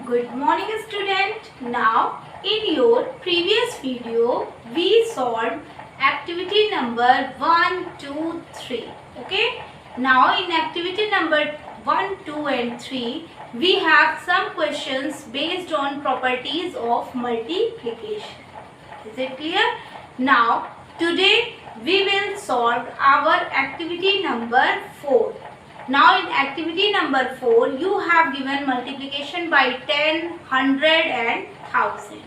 Good morning student. Now in your previous video we solved activity number 1, 2, 3. Okay. Now in activity number 1, 2 and 3 we have some questions based on properties of multiplication. Is it clear? Now today we will solve our activity number 4. Now in activity number 4 you have given multiplication by 10, 100 and 1000.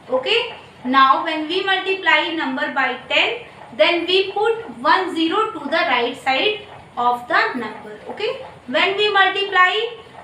Okay. Now when we multiply number by 10 then we put 10 to the right side of the number. Okay. When we multiply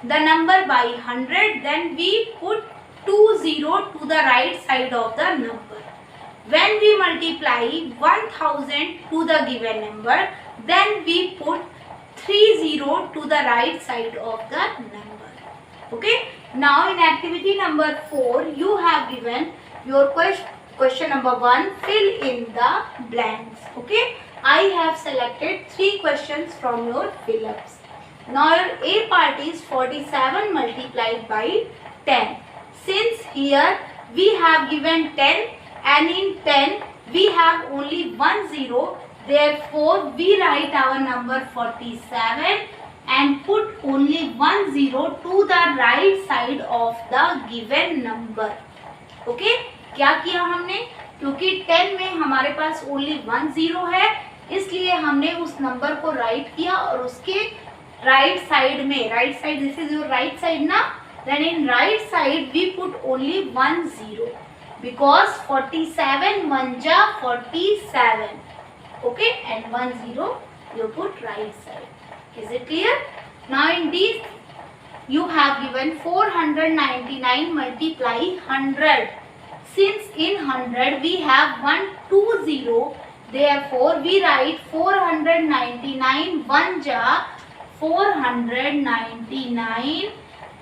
the number by 100 then we put 20 to the right side of the number. When we multiply 1000 to the given number then we put 30 to the right side of the number. Okay. Now in activity number 4 you have given your question number 1, fill in the blanks. Okay. I have selected 3 questions from your fill-ups. Now your A part is 47 multiplied by 10. Since here we have given 10 and in 10 we have only 1 0. Therefore, we write our number 47 and put only 1 0 to the right side of the given number. Okay? क्या किया हमने? क्योंकि 10 में हमारे पास only 1 0 है, इसलिए हमने उस नंबर को राइट किया और उसके राइट साइड में, right side, this is your right side ना, then in right side we put only 1 0 because 47 1 ja 47. Okay, and 1 0 you put right side. Is it clear? Now in this you have given 499 multiply 100. Since in 100 we have 120, therefore we write 499 1 ja 499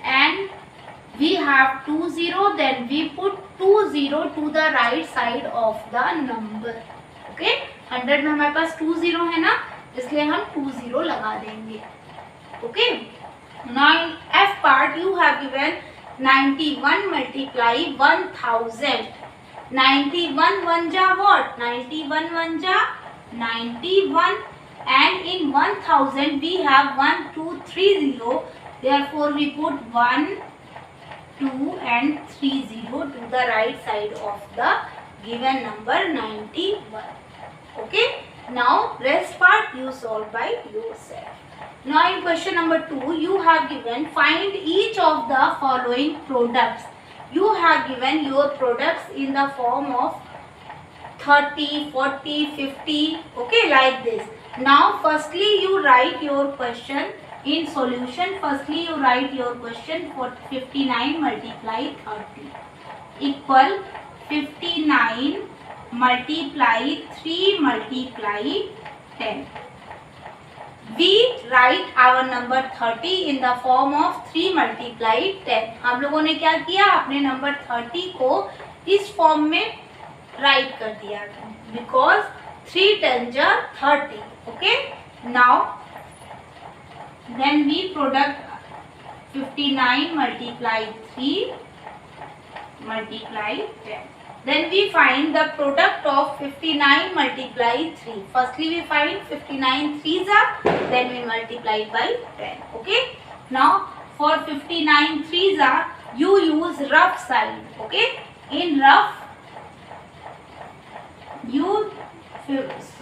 and we have 20, then we put 20 to the right side of the number. Okay. 100 में हमारे पास 20 है ना, इसलिए हम 20 लगा देंगे. Okay. Now in F part you have given 91 multiply 1000. 91 1 ja what? 91 1 ja 91 and in 1000 we have 1 2 3 0. Therefore we put 1 2 and 3 0 to the right side of the given number 91. Okay. Now rest part you solve by yourself. Now in question number 2 you have given find each of the following products. You have given your products in the form of 30, 40, 50. Okay, like this. Now firstly you write your question in solution. Firstly you write your question for 59 multiply 30 equal 59 multiply 3 multiply 10. We write our number 30 in the form of 3 multiply 10. हम लोगों ने क्या किया, अपने number 30 को इस form में right कर दिया because 3 10 are 30. Okay. Now then we product 59 multiply 3 multiply 10. Then we find the product of 59 multiply 3. Firstly we find 59 3s are, then we multiply by 10. Okay. Now for 59 3s are, you use rough side. Okay. In rough you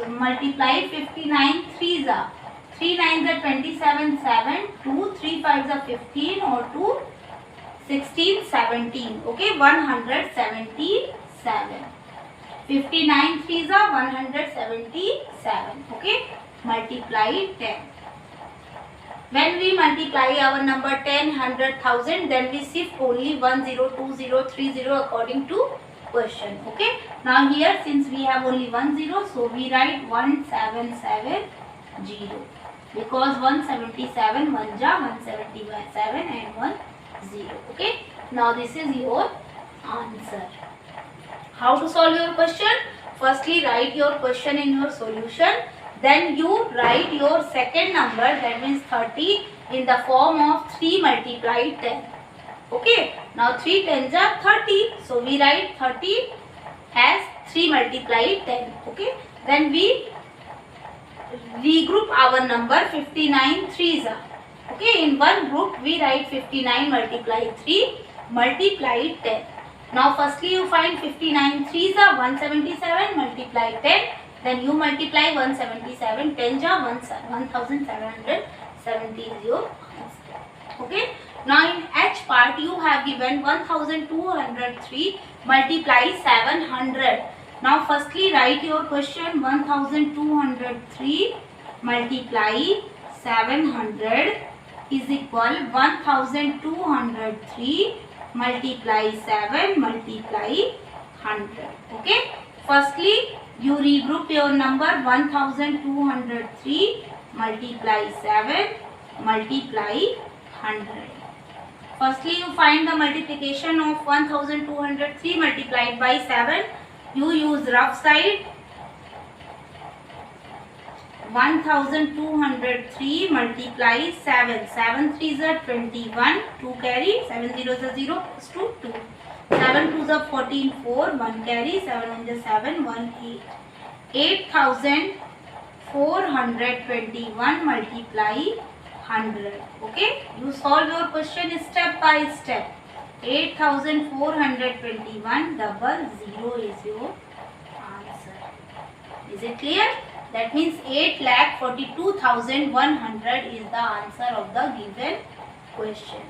multiply 59 3s are. 3 9s are 27 7, 2 3 5s are 15 or 2 16 17. Okay. 177. 59 3s are 177. Okay. Multiply 10. When we multiply our number 10, 100, 1000, then we shift only 10, 20, 30 according to question. Okay. Now here since we have only 10, so we write 1770 because 177 1 ja 177 and 1 0. Okay. Now this is your answer. How to solve your question? Firstly write your question in your solution, then you write your second number, that means 30, in the form of 3 multiplied 10. Okay, now 3 tens are 30. So we write 30 as 3 multiply 10. Okay, then we regroup our number 59 threes are. Okay, in one group we write 59 multiply 3 multiply 10. Now firstly you find 59 threes are 177 multiply 10. Then you multiply 177 10 are 1770 is your answer. Okay. Now in H part you have given 1203 multiply 700. Now firstly write your question 1203 multiply 700 is equal 1203 multiply 7 multiply 100. Okay. Firstly you regroup your number 1203 multiply 7 multiply 100. Firstly you find the multiplication of 1203 multiplied by 7. You use rough side. 1203 multiply 7. 7 threes are 21. 2 carry. 7 zeros are 0 is 2. 7 twos are 14. 4. 1 carry. 7 1 is 7. 1 8. 8421 multiply 100. Okay. You solve your question step by step. 8421 double 0 is your answer. Is it clear? That means 8,42,100 is the answer of the given question.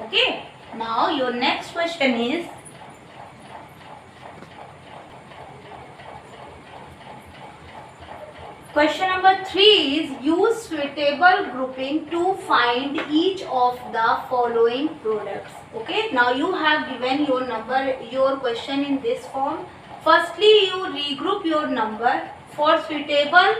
Okay. Now your next question is question number 3 is use suitable grouping to find each of the following products. Okay. Now you have given your question in this form. Firstly you regroup your number. For suitable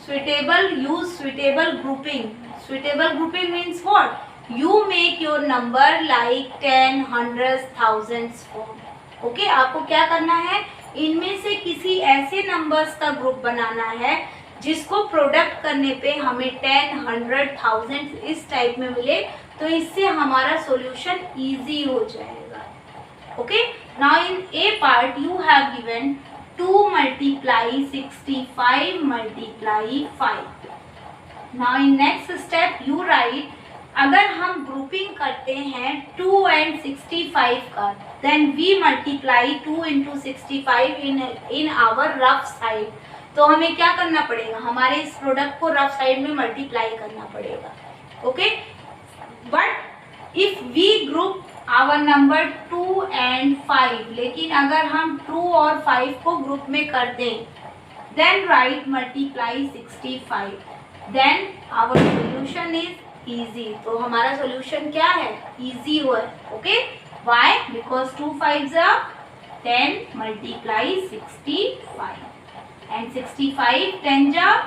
use suitable grouping. Suitable grouping means what? You make your number like 10, hundreds, thousands form. Okay, आपको क्या करना है? इनमें से किसी ऐसे numbers का group बनाना है जिसको प्रोडक्ट करने पे हमें 10, 100, 1000 इस टाइप में मिले, तो इससे हमारा सॉल्यूशन इजी हो जाएगा. Okay. Now in A part you have given 2 multiply 65 multiply 5. Now in next step you write, अगर हम ग्रुपिंग करते हैं 2 and 65 का, then we multiply 2 into 65 in our rough side. तो हमें क्या करना पड़ेगा? हमारे इस प्रोडक्ट को रफ साइड में मल्टीप्लाई करना पड़ेगा. Okay. But if we group our number 2 and 5, लेकिन अगर हम 2 और 5 को ग्रुप में कर दें, then write multiply 65, then our solution is easy. तो हमारा सोल्यूशन क्या है? इजी हुआ. Okay. Why? Because 2 5s are 10 multiply 65 and 65 10s are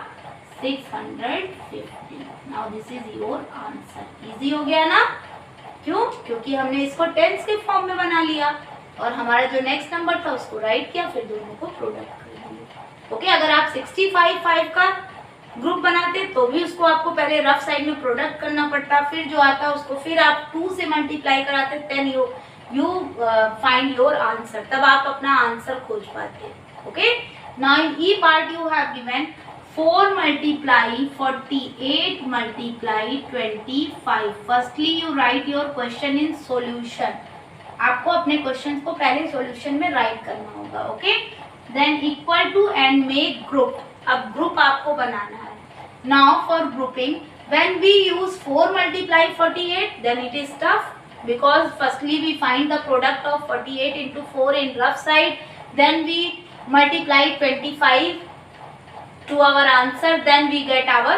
650. Now this is your answer. Easy हो गया ना? क्यों? क्योंकि हमने इसको टेंस के फॉर्म में बना लिया और हमारा जो नेक्स्ट नंबर था उसको राइट किया, फिर दोनों को प्रोडक्ट कर दिया. ओके. अगर आप 65 5 का ग्रुप बनाते तो भी उसको आपको पहले रफ साइड में प्रोडक्ट करना पड़ता, फिर जो आता उसको फिर आप 2 से मल्टीप्लाई कराते, then you find your answer. तब आप अपना आंसर खोज पाते. Okay. Now in E part you have given 4 multiply 48 multiply 25. Firstly you write your question in solution. आपको अपने क्वेश्चन को पहले सॉल्यूशन में राइट करना होगा. Okay. Then equal to and make group. अब ग्रुप आपको बनाना है. Now for grouping when we use 4 multiply 48 then it is tough, because firstly we find the product of 48 into 4 in rough side, then we multiply 25 to our answer, then we get our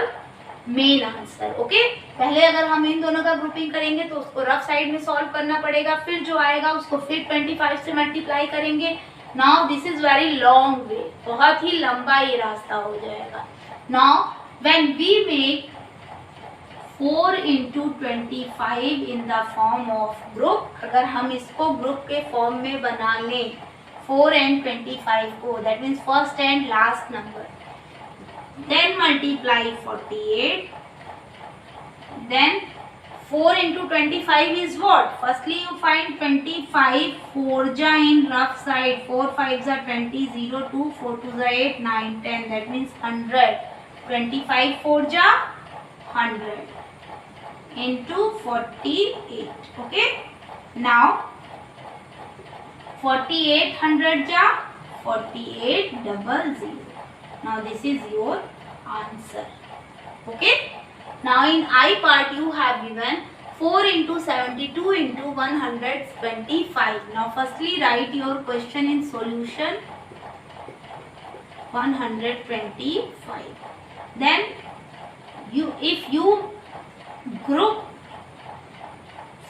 main answer. Okay. पहले अगर हम इन दोनों का grouping करेंगे तो उसको rough side में solve करना पड़ेगा, फिर जो आएगा उसको फिर 25 से मल्टीप्लाई करेंगे. Now this is very long way. बहुत ही लंबा ये रास्ता हो जाएगा. Now when we make 4 into 25 in the form of group, अगर हम इसको ग्रुप के फॉर्म में बना लें 4 and 25 को, that means first and last number, then multiply 48, then 4 into 25 is what? Firstly you find 25 4 ja in rough side. 4 5s are 20, 0 2, 4 2s are 8, 9 10. That means 100. 25 4 ja 100 into 48. Okay. Now 48 100 ja 48 00. Now this is your answer. Okay. Now in I part you have given 4 into 72 into 125. Now firstly write your question in solution. 125. Then if you group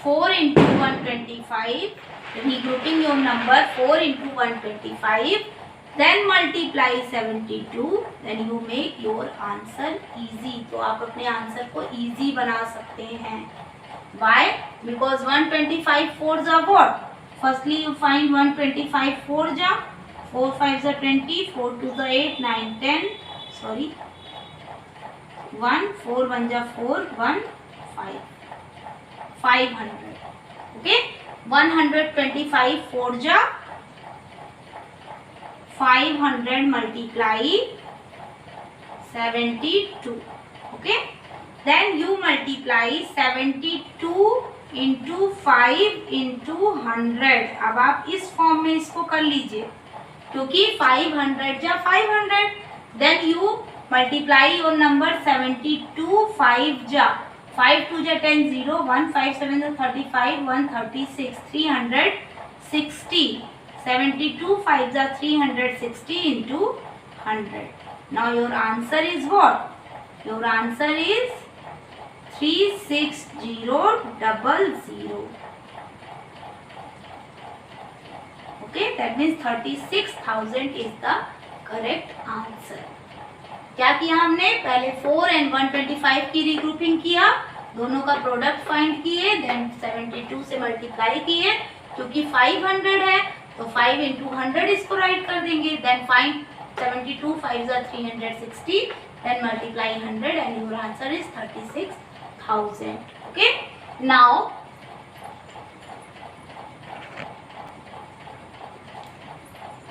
4 into 125, regrouping your number 4 into 125, then multiply 72, then you make your answer easy. तो आप अपने answer को easy बना सकते हैं. Why? Because 125 4s are what? Firstly you find 125 4 ja 4 5s are 20, 4 2s are 8, 9 10. Sorry. 1 4 1 ja 4 1 5 500. Okay. 125 4 ja 500 multiply 72. Okay. Then you multiply 72 into 5 into 100. अब आप इस फॉर्म में इसको कर लीजिए क्योंकि 500 जा 500. Then you multiply your number 72 5 ja 5 2 ja 10 0 1 5 7 ja 35 1 36 360. 72 5s are 360 into 100. Now your answer is what? Your answer is 36000. Okay, that means 36,000 is the correct answer. क्या किया हमने? पहले 4 and 125 की रिग्रुपिंग किया, दोनों का प्रोडक्ट फाइंड किए, देन 72 से मल्टीप्लाई किए क्योंकि 500 है तो 5 into 100 इसको राइट कर देंगे. Then find 72 5s are 360, then multiply 100 and your answer is 36,000. Okay. Now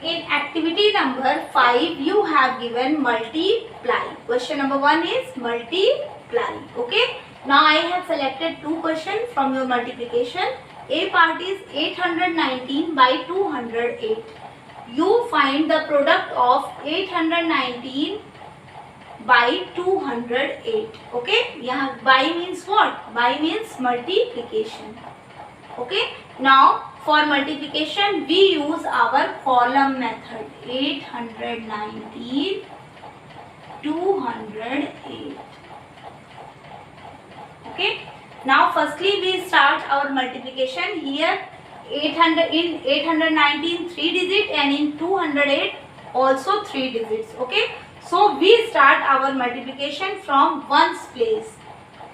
in activity number 5 you have given multiply. Question number 1 is multiply. Okay. Now I have selected two questions from your multiplication. A part is 819 by 208. You find the product of 819 by 208. Okay. यहाँ by means what? By means multiplication. Okay. Now for multiplication we use our column method. 819 208. Okay. Now firstly we start our multiplication. Here 800 in 819 3 digit and in 208 also 3 digits. Okay. So we start our multiplication from ones place.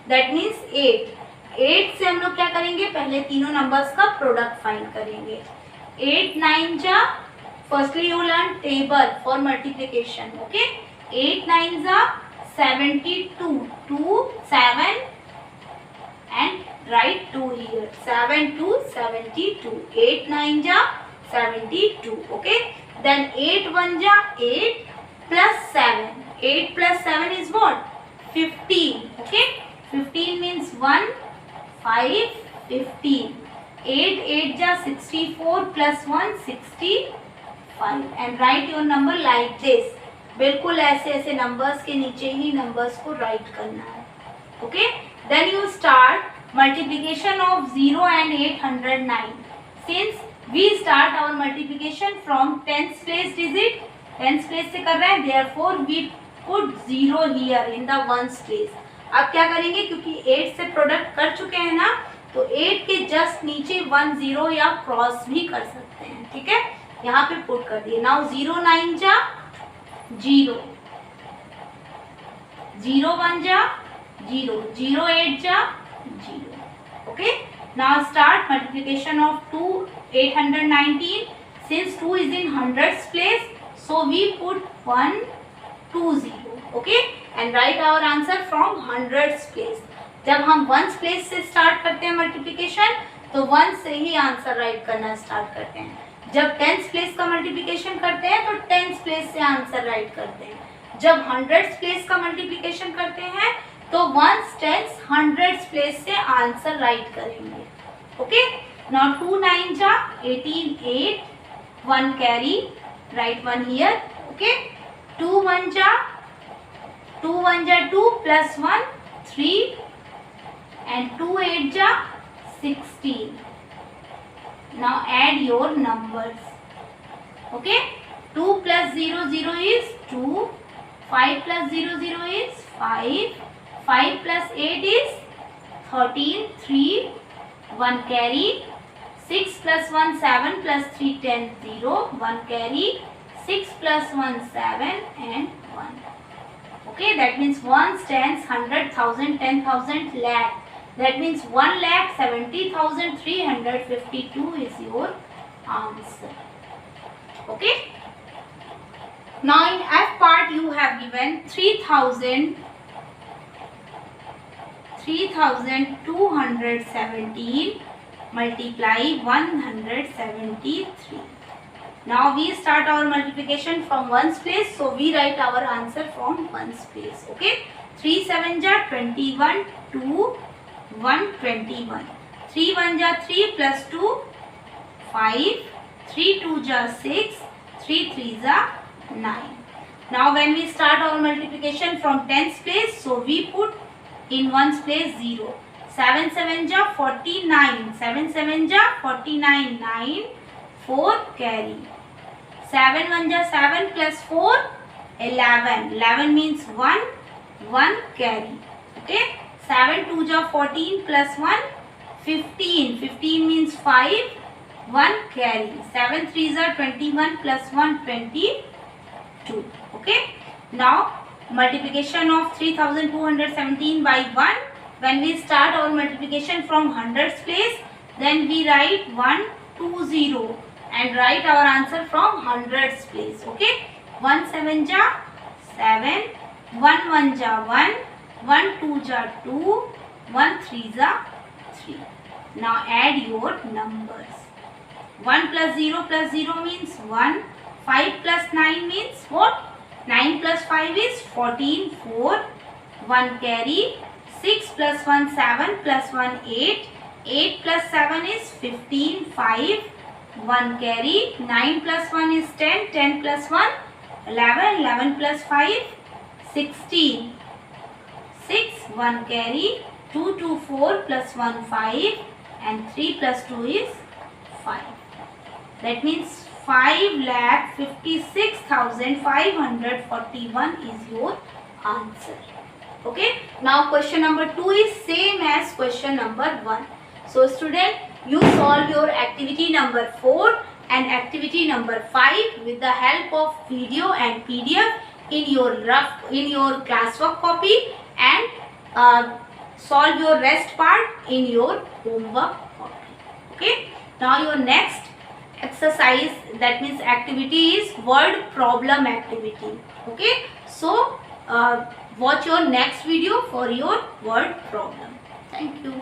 That means 8. 8 से हम लोग क्या करेंगे? पहले तीनों numbers का product find करेंगे. 8 9 जा firstly you learn table for multiplication. Okay. 8 9 जा 72. 2 7 and write 2 here. 7 2 72. 8 9 ja 72. Okay. Then 8 1 ja 8 plus 7. 8 plus 7 is what? 15. Okay. 15 means 1 5 15. 8 8 ja 64 plus 1 65 and write your number like this. बिल्कुल ऐसे ऐसे numbers के नीचे ही numbers को right करना है. Okay. Then you start multiplication of 0 and 809. Since we start our multiplication from 10th place digit, 10th place से कर रहे हैं, therefore we put 0 here in the ones place. अब क्या करेंगे? क्योंकि 8 से प्रोडक्ट कर चुके हैं ना, तो 8 के जस्ट नीचे 1 0 या क्रॉस भी कर सकते हैं. ठीक है. यहाँ पे पुट कर दिए. नाउ 0 9 जा 0, 0 1 जा 0, 0 8 ja 0. Okay. Now start multiplication of 2 819. Since 2 is in hundreds place, so we put 1 2 0. Okay. And write our answer from hundreds place. जब हम वंस प्लेस से स्टार्ट करते हैं मल्टीप्लिकेशन तो वंस से ही आंसर राइट करना स्टार्ट करते हैं। जब टेंस प्लेस का मल्टीप्लिकेशन करते हैं तो टेंस प्लेस से आंसर राइट करते हैं। जब हंड्रेड्स प्लेस का मल्टीप्लिकेशन करते हैं तो वंस टेंस हंड्रेड्स प्लेस से आंसर राइट करेंगे। ओके, नाउ 2 9 जा 18, 8, 1 कैरी, राइट 1 हियर। ओके, 2 1 जा 2 plus 1 3 and 2 8 ja 16. Now add your numbers. Okay, 2 plus 0 0 is 2, 5 plus 0 0 is 5, 5 plus 8 is 13, 3, 1 carry, 6 plus 1 7 plus 3 10 0, 1 carry, 6 plus 1 7 and 1. Okay, that means ones, tens, 100,000, 10,000, lakh. That means 1,70,352 is your answer. Okay. Now in F part you have given 3,217 multiply 173. Now we start our multiplication from ones place, so we write our answer from ones place. Okay, 3 7 ja 21, 2 1 21, 3 1 ja 3 plus 2 5, 3 2 ja 6, 3 3 ja 9. Now when we start our multiplication from tens place, so we put in ones place 0. 7 7 ja 49, 7 7 ja 49, 9, 4 carry. 7 1 ja 7 plus 4 11, 11 means 1, 1 carry. Okay, 7 2 ja 14 plus 1 15, 15 means 5, 1 carry. 7 3 ja 21 plus 1 22. Okay, now multiplication of 3,217 by 1. When we start our multiplication from hundreds place, then we write 120 and write our answer from hundreds place. Okay, 1 7 ja 7, 1 1 ja 1, 1 2 ja 2, 1 3 ja 3. Now add your numbers. 1 plus 0 means 1, 5 plus 9 means what? 9 plus 5 is 14, 4, 1 carry, 6 plus 1 7 plus 1 8, 8 plus 7 is 15, 5, 1 carry, 9 plus 1 is 10, 10 plus 1 11, 11 plus 5 16, 6, 1 carry, 2 2 4 plus 1 5 and 3 plus 2 is 5. That means 5,56,541 is your answer. Okay, now question number 2 is same as question number 1. So student, you solve your activity number 4 and activity number 5 with the help of video and PDF in your classwork copy, and solve your rest part in your homework copy. Okay, now your next exercise, that means activity, is word problem activity. Okay, so watch your next video for your word problem. Thank you.